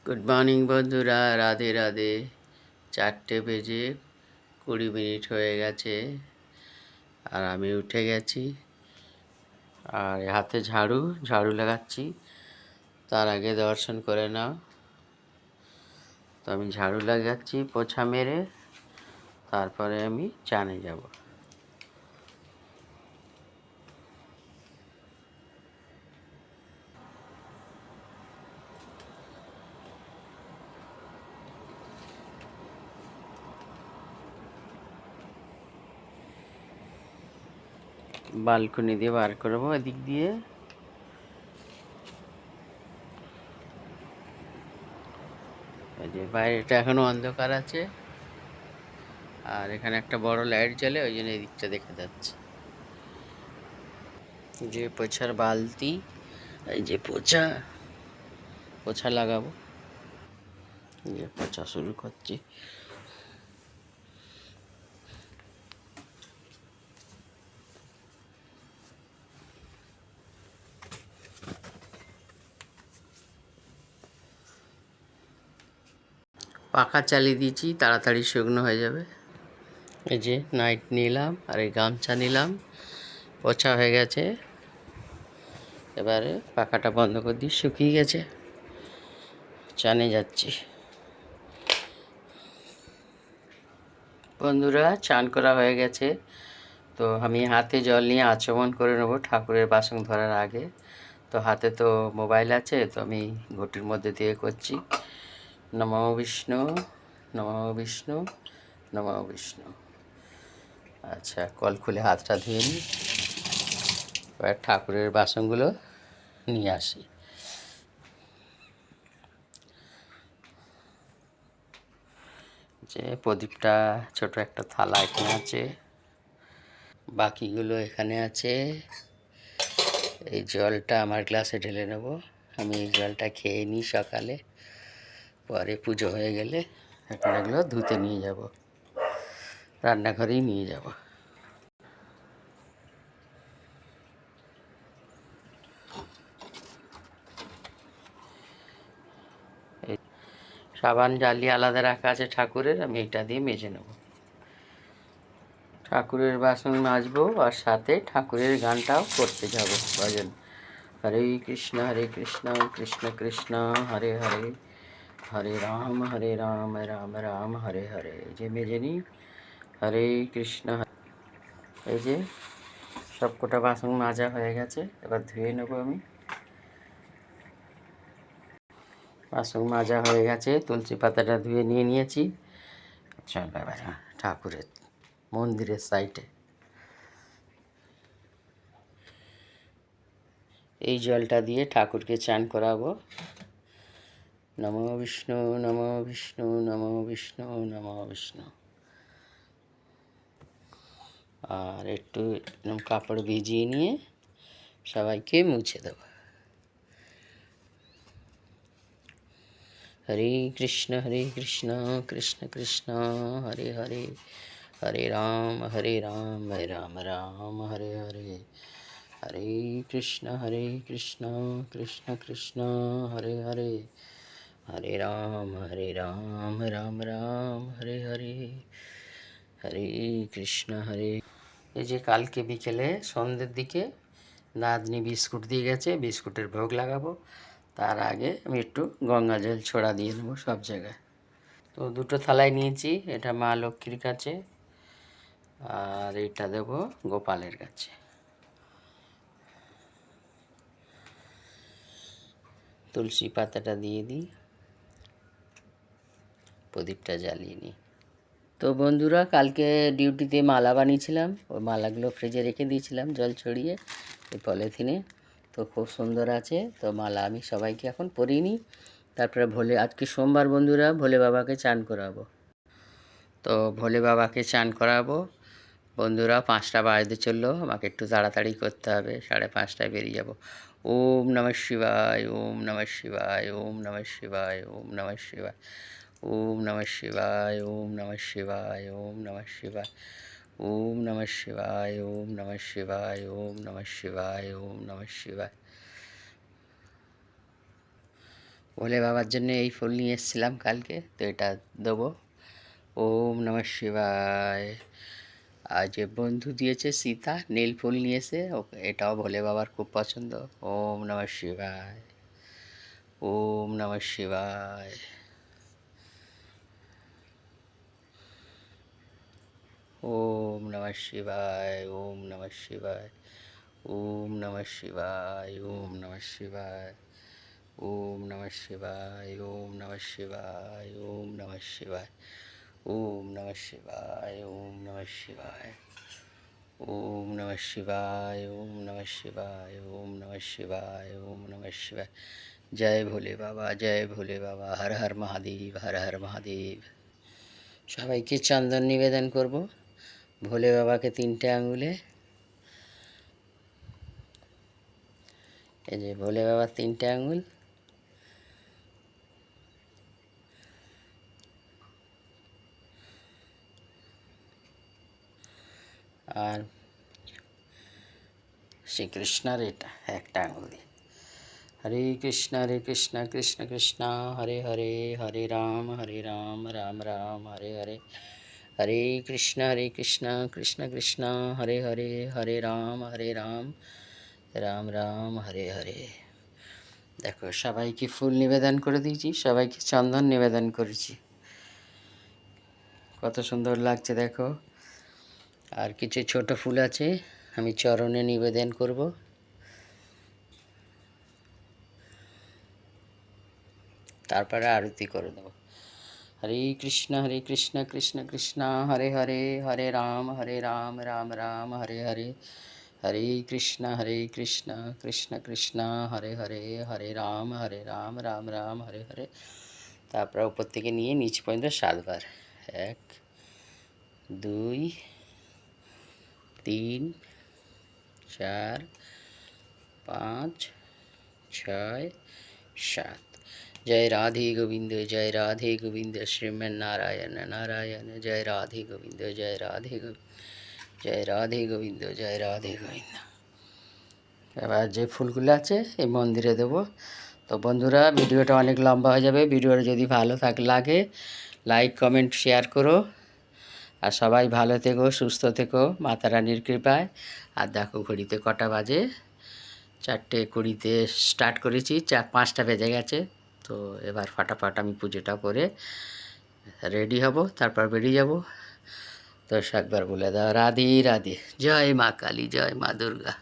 Good morning বন্ধুরা, রাধে রাধে। 4টে বেজে 20 minute হয়ে গেছে আর আমি উঠে গেছি। আর হাতে ঝাড়ু ঝাড়ু লাগাচ্ছি। তার আগে দর্শন করে নাও। তো আমি ঝাড়ু লাগাচ্ছি পোছা মেরে, তারপরে আমি চানে যাব। বালকনি দিয়ে বার করবো এদিক দিয়ে। এই যে বাইরেটা এখনো অন্ধকার আছে, আর এখানে একটা বড় লাইট জ্বলে, ওই জন্য এদিকটা দেখা যাচ্ছে। যে পোছার বালতি, এই যে পোছা পোছা লাগাবো। এই যে পোছা শুরু করছি। পাখা চালিয়ে দিয়েছি, তাড়াতাড়ি শুকনো হয়ে যাবে। এই যে নাইট নিলাম আর এই গামছা নিলাম, পোছা হয়ে গেছে। এবারে পাখাটা বন্ধ করে দিই, শুকিয়ে গেছে। চানে যাচ্ছি। বন্ধুরা, চান করা হয়ে গেছে। তো আমি হাতে জল নিয়ে আচমন করে নেবো ঠাকুরের বাসন ধরার আগে। তো হাতে তো মোবাইল আছে, তো আমি ঘটির মধ্যে দিয়ে করছি। নমো বিষ্ণু, নমো বিষ্ণু, নমো বিষ্ণু। আচ্ছা, কল খুলে হাতটা ধুয়ে নিই। এবার ঠাকুরের বাসনগুলো নিয়ে আসি। যে প্রদীপটা ছোট একটা থালা এখানে আছে, বাকিগুলো এখানে আছে। এই জলটা আমার গ্লাসে ঢেলে নেব। আমি এই জলটা খেয়ে নিই সকালে, পরে পুজো হয়ে গেলে এখন এগুলো ধুতে নিয়ে যাব, রান্নাঘরেই নিয়ে যাব। এই সাবান জালি আলাদা রাখা আছে ঠাকুরের, আমি এটা দিয়ে মেজে নেব। ঠাকুরের বাসন মাজবো আর সাথে ঠাকুরের গানটাও করতে যাব, ভজন। হরে কৃষ্ণ কৃষ্ণ কৃষ্ণ হরে হরে, হরে রাম রাম রাম হরে হরে। যে মেজে নিই। হরে কৃষ্ণ। এই যে সব কটা বাসন মাজা হয়ে গেছে, এবার ধুয়ে নেবো আমি। বাসন মাজা হয়ে গেছে, তুলসী পাতাটা ধুয়ে নিয়ে নিয়েছি। চল এবার ঠাকুরের মন্দিরের সাইডে এই জলটা দিয়ে ঠাকুরকে চান করাবো। নমো বিষ্ণু, নমো বিষ্ণু, নমো বিষ্ণু, নমো বিষ্ণু। আর একটু কাপড় ভিজিয়ে নিয়ে সবাইকে মুছে দেবো। হরে কৃষ্ণ কৃষ্ণ কৃষ্ণ হরে হরে, হরে রাম রাম রাম হরে হরে। হরে কৃষ্ণ কৃষ্ণ কৃষ্ণ হরে হরে, হরে রাম রাম রাম হরে হরে। হরে কৃষ্ণ এই যে কালকে বিকেলে সন্ধ্যের দিকে নাতনি বিস্কুট দিয়ে গেছে, বিস্কুটের ভোগ লাগাবো। তার আগে আমি একটু গঙ্গা জল ছোড়া দিয়ে দেবো সব জায়গায়। তো দুটো থালায় নিয়েছি, এটা মা লক্ষ্মীর কাছে আর এটা দেব গোপালের কাছে। তুলসী পাতাটা দিয়ে দিই, প্রদীপটা জ্বালিয়ে নিই। তো বন্ধুরা, কালকে ডিউটিতে মালা বানিয়েছিলাম, ওই মালাগুলো ফ্রিজে রেখে দিয়েছিলাম জল ছড়িয়ে এই পলিথিনে। তো খুব সুন্দর আছে। তো মালা আমি সবাইকে এখন পরিয়ে নিই, তারপরে আজকে সোমবার বন্ধুরা, ভোলে বাবাকে চান করাবো। তো ভোলে বাবাকে চান করাবো বন্ধুরা। 5টা বাজতে চললো, আমাকে একটু তাড়াতাড়ি করতে হবে, 5:30টায় বেরিয়ে যাব। ওম নমঃ শিবায়, ওম নমঃ শিবায়, ওম নমঃ শিবায়, ওম নমঃ শিবায়, ওম নমঃ শিবায়, ওম নমঃ শিবায়, ওম নমঃ শিবায়, ওম নমঃ শিবায়, ওম নমঃ শিবায়, ওম নমঃ শিবায়, ওম নমঃ শিবায়, ভোলে বাবার জন্য এই ফুল নিয়ে এসেছিলাম কালকে, তো এটা দেবো। ওম নমঃ শিবায়। আর যে বন্ধু দিয়েছে সীতা নীল ফুল নিয়েছে, এটাও ভোলে বাবার খুব পছন্দ। ওম নমঃ শিবায়। ওম নমঃ শিবায়। ওম নমঃ শিবায়। ওম নমঃ শিবায়। ওম নমঃ শিবায়। ওম নমঃ শিবায়। ওম নমঃ শিবায়। ওম নমঃ শিবায়। ওম নমঃ শিবায়। ওম নমঃ শিবায়। ওম নমঃ শিবায়। ওম নমঃ শিবায়। ওম নমঃ শিবায়। ওম নমঃ শিবায়। ওম নমঃ শিবায়। জয় ভোলে বাবা, জয় ভোলে বাবা। হর হর মহাদেব, হর হর মহাদেব। সবাইকে চন্দন নিবেদন করব ভোলে বাবাকে 3টে আঙুলে। এই যে ভোলে বাবার 3টে আঙুল। আর শ্রীকৃষ্ণার এটা একটা আঙুল দিয়ে। হরে কৃষ্ণ কৃষ্ণ কৃষ্ণ হরে হরে, হরে রাম রাম রাম হরে হরে। হরে কৃষ্ণ কৃষ্ণ কৃষ্ণ হরে হরে, হরে রাম রাম রাম হরে হরে। দেখো সবাইকে ফুল নিবেদন করে দিয়েছি, সবাইকে চন্দন নিবেদন করেছি। কত সুন্দর লাগছে দেখো। আর কিছু ছোট ফুল আছে, আমি চরণে নিবেদন করব। তারপরে আরতি করে দেবো। হরে কৃষ্ণ কৃষ্ণ কৃষ্ণ হরে হরে, হরে রাম রাম রাম হরে হরে। হরে কৃষ্ণ কৃষ্ণ কৃষ্ণ হরে হরে, হরে রাম রাম রাম হরে হরে। তারপর উপর থেকে নিয়ে নিচ পর্যন্ত 7বার। 1 2 3 4 5 6 7। जय राधे गोविंद, जय राधे गोविंद, श्रीमन नारायण नारायण। जय राधे गोविंद, जय राधे गोविंद, जय राधे गोविंद, जय राधे गोविंद। এবার যে ফুলগুলো আছে এই মন্দিরে দেবো। তো বন্ধুরা, ভিডিওটা অনেক লম্বা হয়ে যাবে। ভিডিওটা যদি ভালো লাগে লাইক কমেন্ট শেয়ার করো। আর সবাই ভালো থেকো, সুস্থ থেকো মাতা রানীর কৃপায়। আর দেখো ঘড়িতে কটা বাজে, 4:20 স্টার্ট করেছি, 5টা বেজে গেছে। তো এবার ফাটাফাট আমি পুজোটা করে রেডি হব, তারপর বেরিয়ে যাব। তো একবার বলে দাও রাধে রাধে। জয় মা কালী, জয় মা দুর্গা।